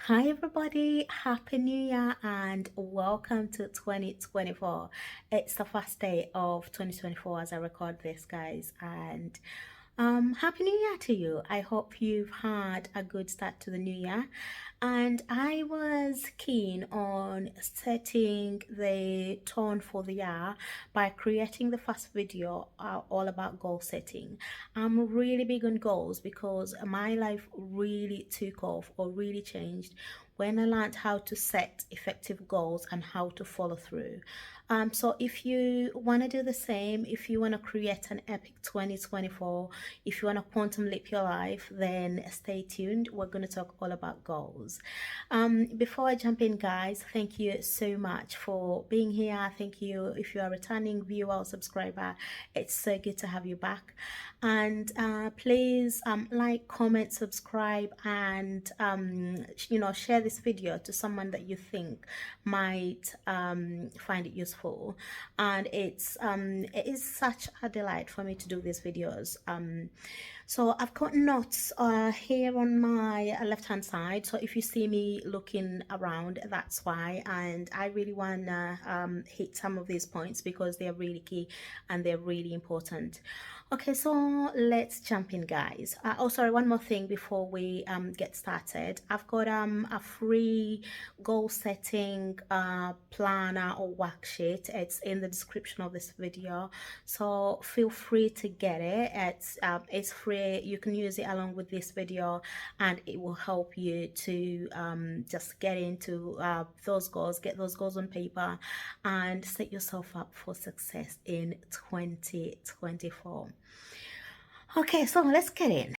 Hi, everybody. Happy New Year and welcome to 2024. It's the first day of 2024 as I record this, guys. And Happy New Year to you. I hope you've had a good start to the new year. And I was keen on setting the tone for the year by creating the first video all about goal setting. I'm really big on goals because my life really took off or really changed when I learned how to set effective goals and how to follow through. So if you want to do the same, if you want to create an epic 2024, if you want to quantum leap your life, then stay tuned. We're going to talk all about goals. Before I jump in, guys, thank you so much for being here. Thank you if you are a returning viewer or subscriber. It's so good to have you back. And please like, comment, subscribe, and share this video to someone that you think might find it useful. And it is such a delight for me to do these videos. So I've got notes here on my left hand side, so if you see me looking around, that's why. And I really want to hit some of these points because they're really key and they're really important. Okay, so let's jump in, guys. Oh, sorry, one more thing before we get started. I've got a free goal setting planner or worksheet. It's in the description of this video, so feel free to get it. It's free. You can use it along with this video, and it will help you to just get into those goals, get those goals on paper, and set yourself up for success in 2024. Okay, so let's get in.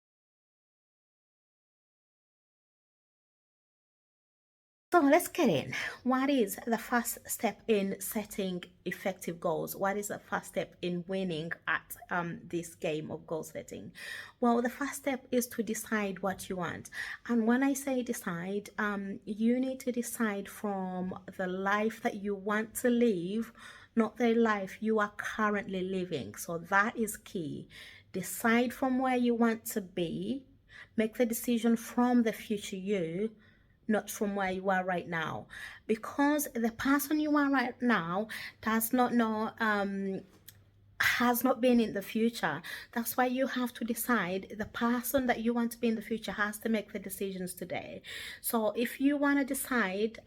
What is the first step in setting effective goals? What is the first step in winning at this game of goal setting? Well, the first step is to decide what you want. And when I say decide, you need to decide from the life that you want to live, not the life you are currently living. So that is key. Decide from where you want to be. Make the decision from the future you, not from where you are right now, because the person you are right now does not know, has not been in the future. That's why you have to decide. The person that you want to be in the future has to make the decisions today. So if you want to decide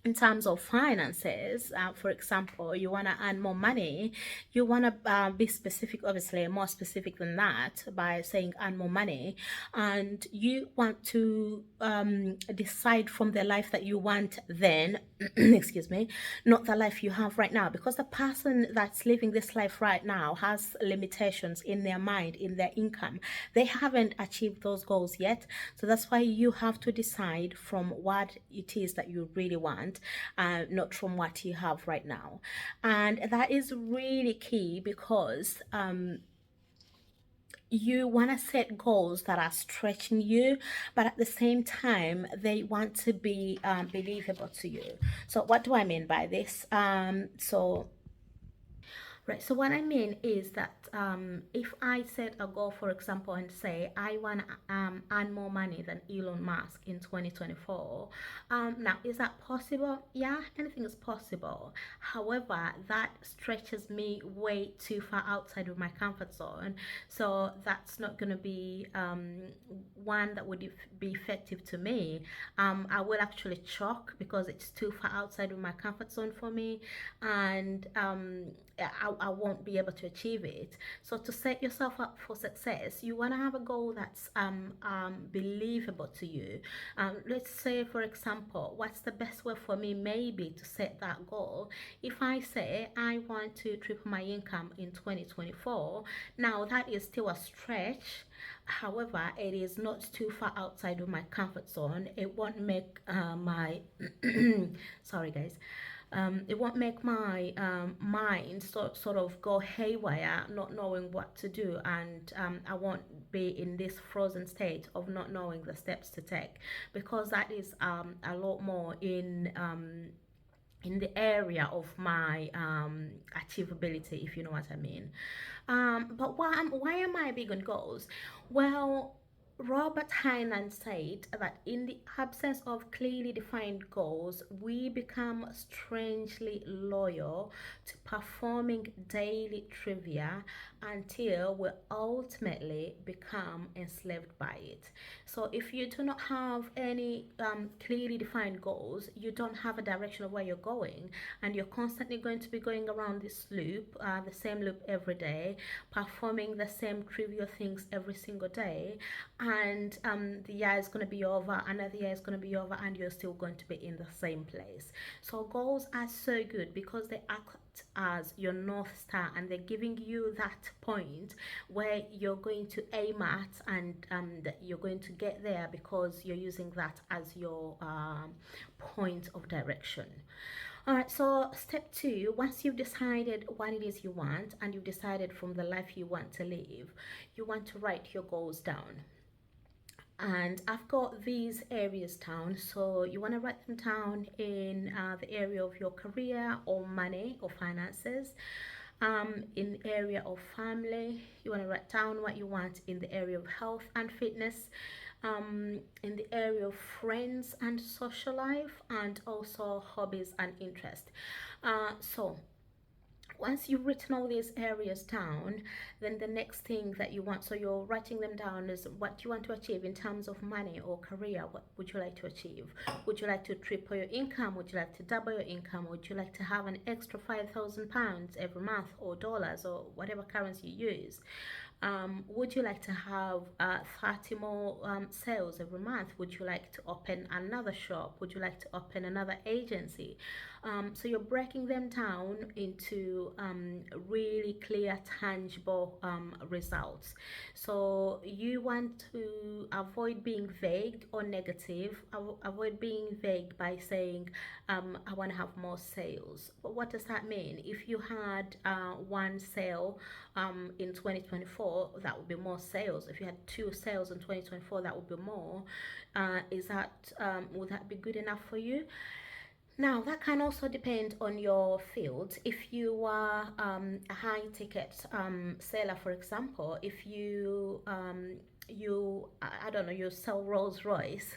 in terms of finances, for example, you want to earn more money, you want to be specific, obviously more specific than that, by saying earn more money, and you want to decide from the life that you want then excuse me, not the life you have right now, because the person that's living this life right now has limitations in their mind, in their income. They haven't achieved those goals yet. So that's why you have to decide from what it is that you really want, not from what you have right now. And that is really key because you want to set goals that are stretching you, but at the same time they want to be believable to you. So what do I mean by this? Right, so what I mean is that if I set a goal, for example, and say I want to earn more money than Elon Musk in 2024, now is that possible? Yeah, anything is possible. However, that stretches me way too far outside of my comfort zone, so that's not going to be one that would be effective to me. I will actually choke because it's too far outside of my comfort zone for me, and I won't be able to achieve it. So to set yourself up for success, you want to have a goal that's believable to you. Let's say, for example, what's the best way for me maybe to set that goal? If I say I want to triple my income in 2024, now that is still a stretch. However, it is not too far outside of my comfort zone. It won't make my sorry guys, it won't make my mind sort of go haywire, not knowing what to do, and I won't be in this frozen state of not knowing the steps to take, because that is a lot more in the area of my achievability, if you know what I mean. But why am I big on goals? Well, Robert Heinlein said that in the absence of clearly defined goals, we become strangely loyal to performing daily trivia until we ultimately become enslaved by it. So, if you do not have any clearly defined goals, you don't have a direction of where you're going, and you're constantly going to be going around this loop, the same loop every day, performing the same trivial things every single day, and the year is going to be over, another year is going to be over, and you're still going to be in the same place. So goals are so good because they act as your north star, and they're giving you that point where you're going to aim at, and that you're going to get there because you're using that as your point of direction. All right, so step two, once you've decided what it is you want and you've decided from the life you want to live, you want to write your goals down. And I've got these areas down, so you want to write them down in the area of your career or money or finances. In the area of family, you want to write down what you want in the area of health and fitness, in the area of friends and social life, and also hobbies and interest. So once you've written all these areas down, then the next thing that you want, so you're writing them down, is what you want to achieve in terms of money or career. What would you like to achieve? Would you like to triple your income? Would you like to double your income? Would you like to have an extra £5,000 every month, or dollars, or whatever currency you use? Would you like to have 30 more sales every month? Would you like to open another shop? Would you like to open another agency? So you're breaking them down into really clear, tangible results. So you want to avoid being vague or negative. Avoid being vague by saying, I want to have more sales. But what does that mean? If you had one sale in 2024, that would be more sales. If you had two sales in 2024, that would be more. Is that Would that be good enough for you? Now, that can also depend on your field. If you are a high ticket seller, for example, if I don't know, you sell Rolls Royce,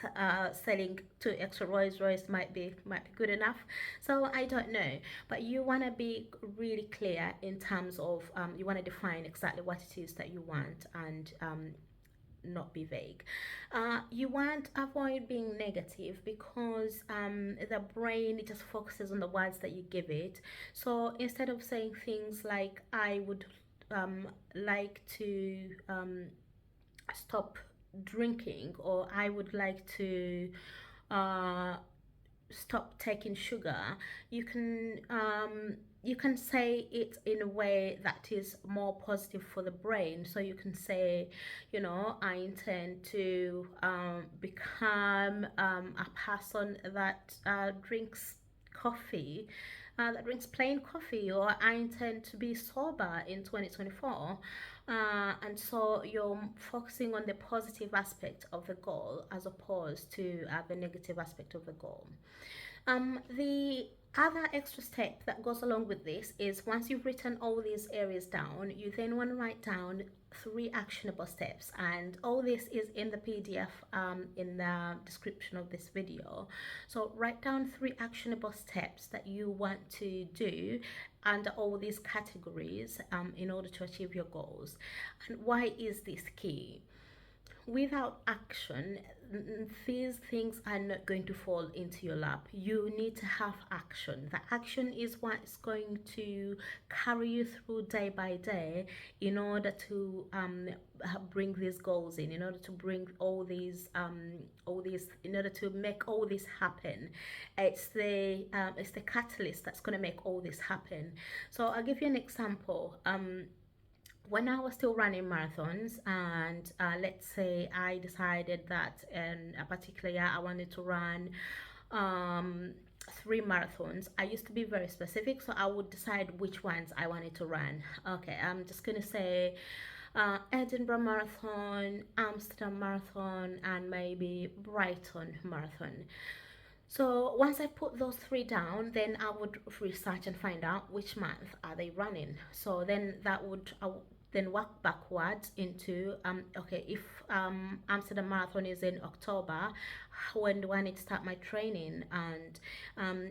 selling two extra Rolls Royce might be good enough. So I don't know, but you want to be really clear in terms of you want to define exactly what it is that you want, and not be vague. You want avoid being negative, because the brain, it just focuses on the words that you give it. So instead of saying things like, I would like to stop drinking, or I would like to uh, stop taking sugar, you can say it in a way that is more positive for the brain. So you can say, I intend to become a person that drinks coffee, that drinks plain coffee, or I intend to be sober in 2024. And so you're focusing on the positive aspect of the goal as opposed to the negative aspect of the goal. The other extra step that goes along with this is, once you've written all these areas down, you then want to write down 3 actionable steps, and all this is in the PDF in the description of this video. So write down 3 actionable steps that you want to do under all these categories in order to achieve your goals. And why is this key? Without action, these things are not going to fall into your lap. You need to have action. The action is what's going to carry you through day by day in order to bring these goals in order to bring in order to make all this happen. It's the catalyst that's going to make all this happen. So I'll give you an example. When I was still running marathons, and let's say I decided that in a particular year I wanted to run 3 marathons, I used to be very specific. So I would decide which ones I wanted to run. Okay, I'm just gonna say Edinburgh Marathon, Amsterdam Marathon, and maybe Brighton Marathon. So once I put those 3 down, then I would research and find out which month are they running. So then then work backwards into okay, if Amsterdam Marathon is in October, when do I need to start my training? And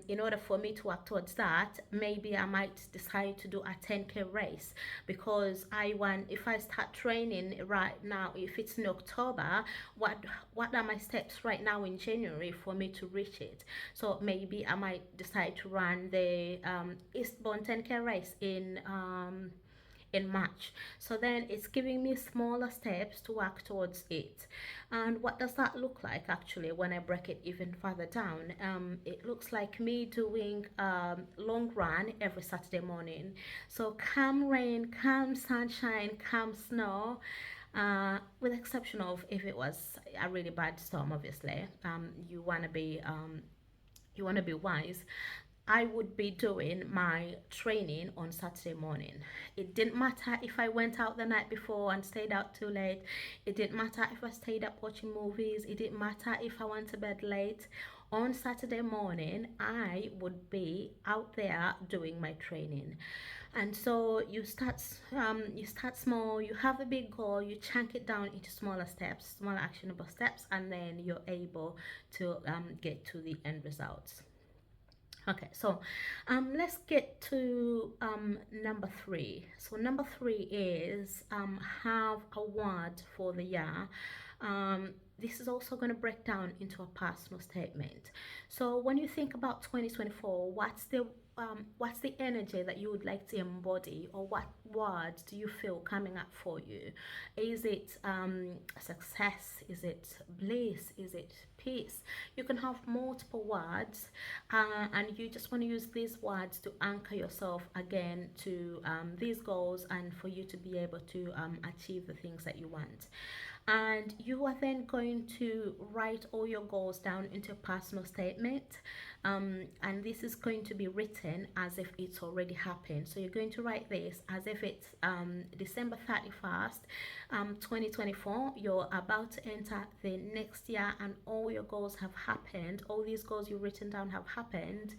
in order for me to work towards that, maybe I might decide to do a 10K race, because I want, if I start training right now, if it's in October, what are my steps right now in January for me to reach it? So maybe I might decide to run the Eastbourne 10K race in March. So then it's giving me smaller steps to work towards it. And what does that look like actually when I break it even further down? It looks like me doing long run every Saturday morning. So come rain, come sunshine, come snow. With the exception of if it was a really bad storm, obviously. You want to be wise. I would be doing my training on Saturday morning. It didn't matter if I went out the night before and stayed out too late. It didn't matter if I stayed up watching movies. It didn't matter if I went to bed late. On Saturday morning, I would be out there doing my training. And so you start small, you have a big goal, you chunk it down into smaller steps, smaller actionable steps, and then you're able to get to the end results. Okay, so let's get to number three. So number three is have a word for the year. This is also going to break down into a personal statement. So when you think about 2024, what's the energy that you would like to embody, or what words do you feel coming up for you? Is it success? Is it bliss? Is it peace? You can have multiple words, and you just want to use these words to anchor yourself again to these goals, and for you to be able to achieve the things that you want. And you are then going to write all your goals down into a personal statement, and this is going to be written as if it's already happened. So you're going to write this as if it's December 31st, 2024. You're about to enter the next year, and all your goals have happened. All these goals you've written down have happened.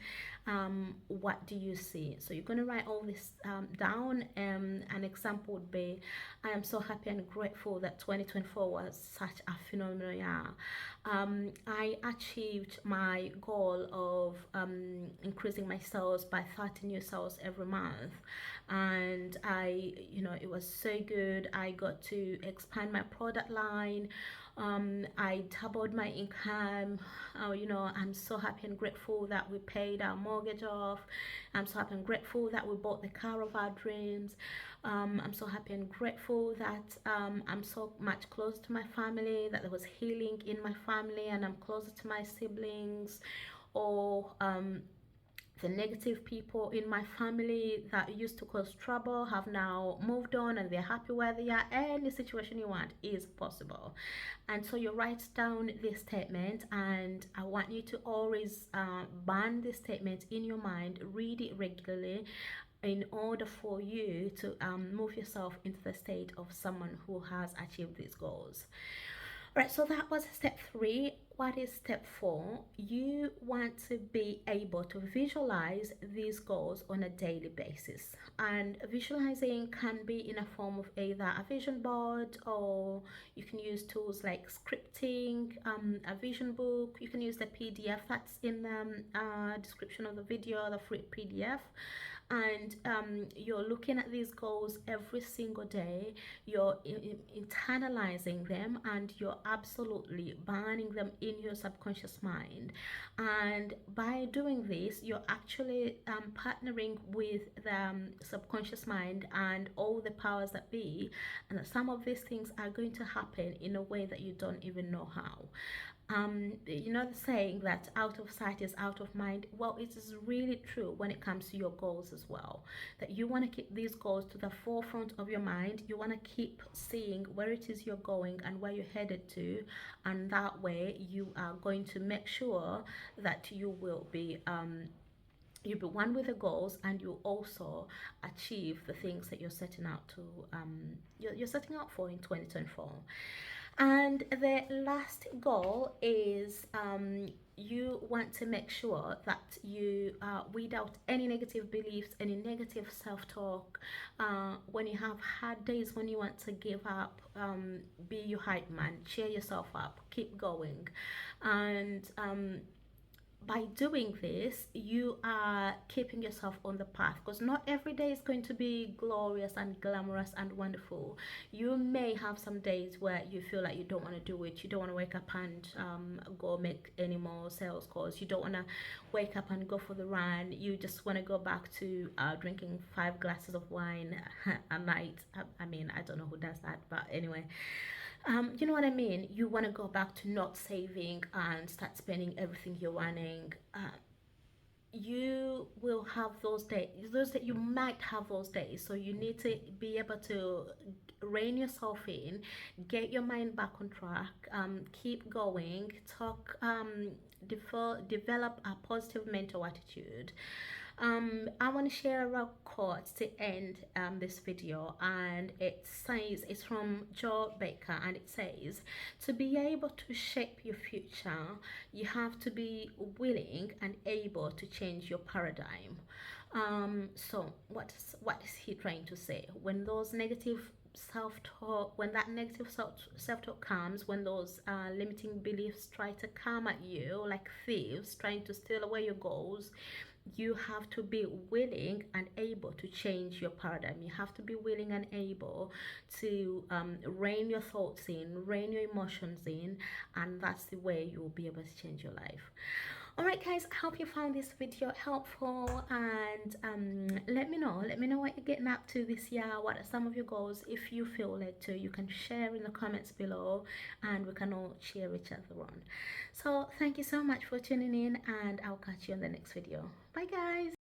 What do you see? So you're going to write all this down. An example would be, I am so happy and grateful that 2024 was such a phenomenal year. I achieved my goal of increasing my sales by 30 new sales every month, and it was so good. I got to expand my product line. I doubled my income. I'm so happy and grateful that we paid our mortgage off. I'm so happy and grateful that we bought the car of our dreams. I'm so happy and grateful that I'm so much closer to my family, that there was healing in my family, and I'm closer to my siblings, or the negative people in my family that used to cause trouble have now moved on and they're happy where they are. Any situation you want is possible. And so you write down this statement, and I want you to always burn this statement in your mind, read it regularly, in order for you to move yourself into the state of someone who has achieved these goals. Right, so that was step three. What is step four? You want to be able to visualize these goals on a daily basis. And visualizing can be in a form of either a vision board, or you can use tools like scripting, a vision book. You can use the PDF that's in the description of the video, the free PDF. And you're looking at these goals every single day, you're internalizing them, and you're absolutely burning them in your subconscious mind. And by doing this, you're actually partnering with the subconscious mind and all the powers that be, and some of these things are going to happen in a way that you don't even know how. The saying that out of sight is out of mind. Well, it is really true when it comes to your goals as well. That you want to keep these goals to the forefront of your mind. You want to keep seeing where it is you're going and where you're headed to, and that way you are going to make sure that you'll be one with the goals, and you also achieve the things that you're setting out to you're setting out for in 2024. And the last goal is you want to make sure that you weed out any negative beliefs, any negative self-talk. When you have hard days, when you want to give up, be your hype man, cheer yourself up, keep going. And by doing this, you are keeping yourself on the path, because not every day is going to be glorious and glamorous and wonderful. You may have some days where you feel like you don't want to do it. You don't want to wake up and go make any more sales calls. You don't want to wake up and go for the run. You just want to go back to drinking 5 glasses of wine a night. I mean, I don't know who does that, but anyway, you know what I mean? You want to go back to not saving and start spending everything you're running. You will have those days. Those that you might have those days. So you need to be able to rein yourself in, get your mind back on track, keep going, talk, develop a positive mental attitude. I want to share a quote to end this video, and it says, it's from Joe Baker, and it says, to be able to shape your future, you have to be willing and able to change your paradigm. So what is he trying to say? When those negative self-talk, when that negative self-talk comes, when those limiting beliefs try to come at you like thieves trying to steal away your goals, you have to be willing and able to change your paradigm. You have to be willing and able to rein your thoughts in, rein your emotions in, and that's the way you will be able to change your life. Alright guys, I hope you found this video helpful, and let me know what you're getting up to this year. What are some of your goals? If you feel led to, you can share in the comments below, and we can all cheer each other on. So thank you so much for tuning in, and I'll catch you in the next video. Bye guys.